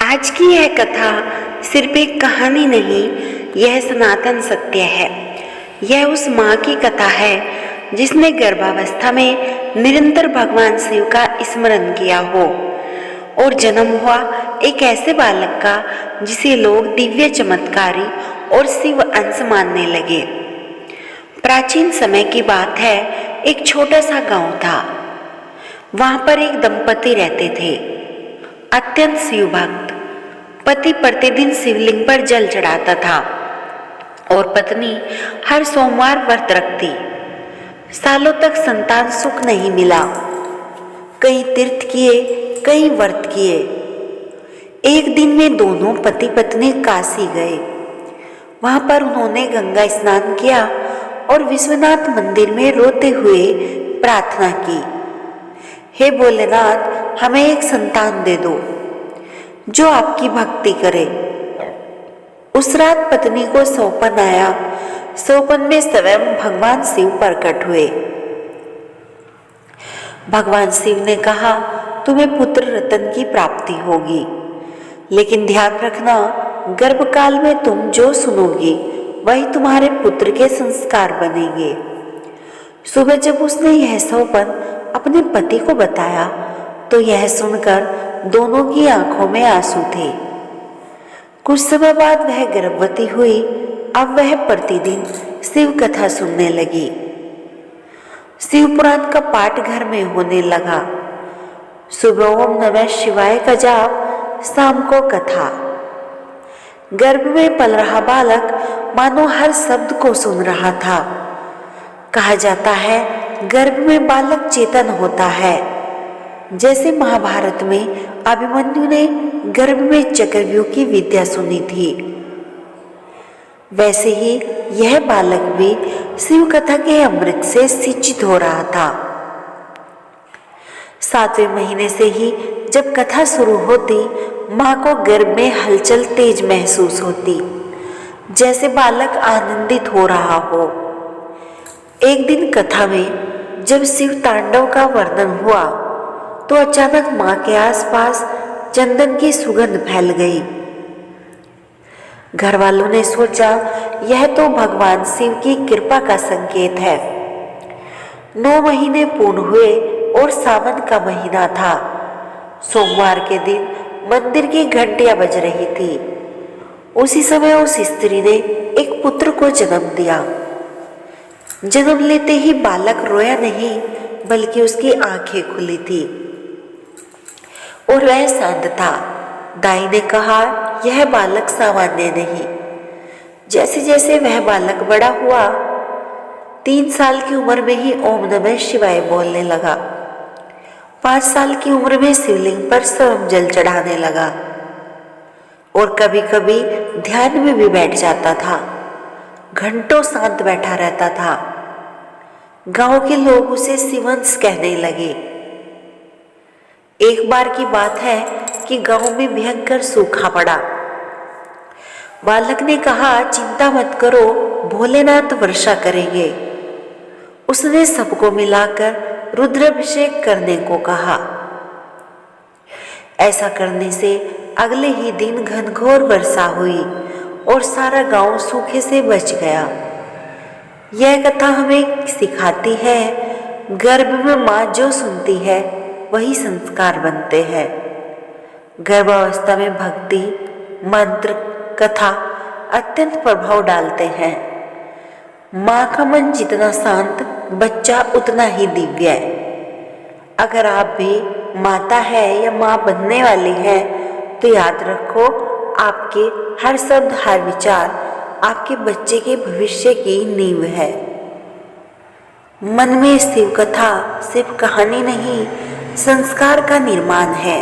आज की यह कथा सिर्फ एक कहानी नहीं, यह सनातन सत्य है। यह उस माँ की कथा है जिसने गर्भावस्था में निरंतर भगवान शिव का स्मरण किया हो और जन्म हुआ एक ऐसे बालक का जिसे लोग दिव्य चमत्कारी और शिव अंश मानने लगे। प्राचीन समय की बात है, एक छोटा सा गांव था। वहां पर एक दंपति रहते थे, अत्यंत शिव भक्त। पति प्रतिदिन शिवलिंग पर जल चढ़ाता था और पत्नी हर सोमवार व्रत रखती। सालों तक संतान सुख नहीं मिला। कई तीर्थ किए, कई व्रत किए। एक दिन में दोनों पति पत्नी काशी गए। वहां पर उन्होंने गंगा स्नान किया और विश्वनाथ मंदिर में रोते हुए प्रार्थना की, हे भोलेनाथ, हमें एक संतान दे दो जो आपकी भक्ति करे। उस रात पत्नी को सौपन आया। सौपन में स्वयं भगवान शिव प्रकट हुए। भगवान शिव ने कहा, तुम्हें पुत्र रत्न की प्राप्ति होगी, लेकिन ध्यान रखना, गर्भकाल में तुम जो सुनोगी वही तुम्हारे पुत्र के संस्कार बनेंगे। सुबह जब उसने यह सौपन अपने पति को बताया तो यह सुनकर दोनों की आंखों में आंसू थे। कुछ समय बाद वह गर्भवती हुई। अब वह प्रतिदिन शिव कथा सुनने लगी। शिव पुराण का पाठ घर में होने लगा। सुबह ओम नमः शिवाय का जाप, शाम को कथा। गर्भ में पल रहा बालक मानो हर शब्द को सुन रहा था। कहा जाता है, गर्भ में बालक चेतन होता है। जैसे महाभारत में अभिमन्यु ने गर्भ में चक्रव्यूह की विद्या सुनी थी, वैसे ही यह बालक भी शिव कथा के अमृत से सिंचित हो रहा था। 7वें महीने से ही जब कथा शुरू होती, मां को गर्भ में हलचल तेज महसूस होती, जैसे बालक आनंदित हो रहा हो। एक दिन कथा में जब शिव तांडव का वर्णन हुआ तो अचानक मां के आसपास चंदन की सुगंध फैल गई। घर वालों ने सोचा, यह तो भगवान शिव की कृपा का संकेत है। 9 महीने पूर्ण हुए और सावन का महीना था। सोमवार के दिन मंदिर की घंटियां बज रही थी। उसी समय उस स्त्री ने एक पुत्र को जन्म दिया। जन्म लेते ही बालक रोया नहीं, बल्कि उसकी आंखें खुली थी और वह शांत था। दाई ने कहा, यह बालक सामान्य नहीं। जैसे जैसे वह बालक बड़ा हुआ, 3 साल की उम्र में ही ओम नमः शिवाय बोलने लगा। 5 साल की उम्र में शिवलिंग पर स्वयं जल चढ़ाने लगा और कभी कभी ध्यान में भी बैठ जाता था। घंटों शांत बैठा रहता था। गांव के लोग उसे शिवंश कहने लगे। एक बार की बात है कि गांव में भयंकर सूखा पड़ा। बालक ने कहा, चिंता मत करो, भोलेनाथ वर्षा करेंगे। उसने सबको मिलाकर रुद्राभिषेक करने को कहा। ऐसा करने से अगले ही दिन घनघोर वर्षा हुई और सारा गांव सूखे से बच गया। यह कथा हमें सिखाती है, गर्भ में मां जो सुनती है वही संस्कार बनते हैं। गर्भावस्था में भक्ति, मंत्र, कथा अत्यंत प्रभाव डालते हैं। मां का मन जितना शांत, बच्चा उतना ही दिव्य है। अगर आप भी माता है या मां बनने वाली है तो याद रखो, आपके हर शब्द, हर विचार आपके बच्चे के भविष्य की नींव है। मन में शिव कथा सिर्फ कहानी नहीं, संस्कार का निर्माण है।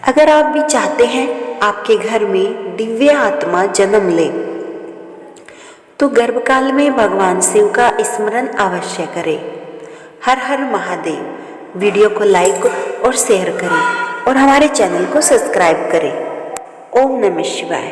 अगर आप भी चाहते हैं आपके घर में दिव्य आत्मा जन्म ले, तो गर्भकाल में भगवान शिव का स्मरण अवश्य करें। हर हर महादेव। वीडियो को लाइक और शेयर करें और हमारे चैनल को सब्सक्राइब करें। ओम नमः शिवाय।